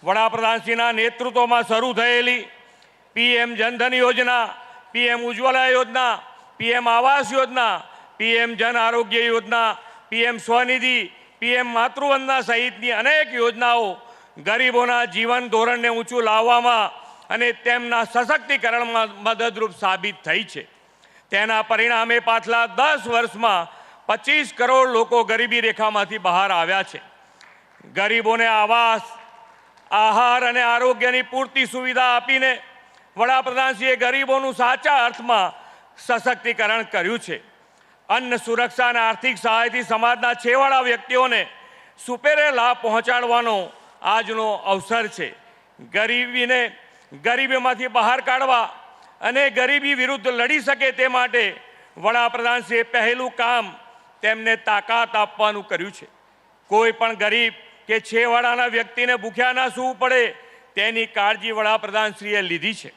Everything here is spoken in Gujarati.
વડાપ્રધાનશ્રીના નેતૃત્વમાં શરૂ થયેલી PM જનધન યોજના, PM ઉજ્જવલા યોજના, PM આવાસ યોજના, PM જન આરોગ્ય યોજના, PM સ્વનિધિ, PM માતૃવંદના સહિતની અનેક યોજનાઓ ગરીબોના જીવન ધોરણને ઊંચું લાવવામાં અને તેમના સશક્તિકરણમાં મદદરૂપ સાબિત થઈ છે. તેના પરિણામે પાછલા 10 વર્ષમાં 25 કરોડ લોકો ગરીબી રેખામાંથી બહાર આવ્યા છે. ગરીબોને આવાસ, આહાર અને આરોગ્યની પૂરતી સુવિધા આપીને વડાપ્રધાનશ્રીએ ગરીબોનું સાચા અર્થમાં સશક્તિકરણ કર્યું છે. અન્ન સુરક્ષા અને આર્થિક સહાયથી સમાજના છેવાડા વ્યક્તિઓને સુપેરે લાભ પહોંચાડવાનો આજનો અવસર છે. ગરીબીમાંથી બહાર કાઢવા અને ગરીબી વિરુદ્ધ લડી શકે તે માટે વડાપ્રધાનશ્રીએ પહેલું કામ તેમને તાકાત આપવાનું કર્યું છે. કોઈ પણ ગરીબ કે છેવાડાના વ્યક્તિને ભૂખ્યા ના સૂવું પડે તેની કાળજી વડાપ્રધાનશ્રીએ લીધી છે.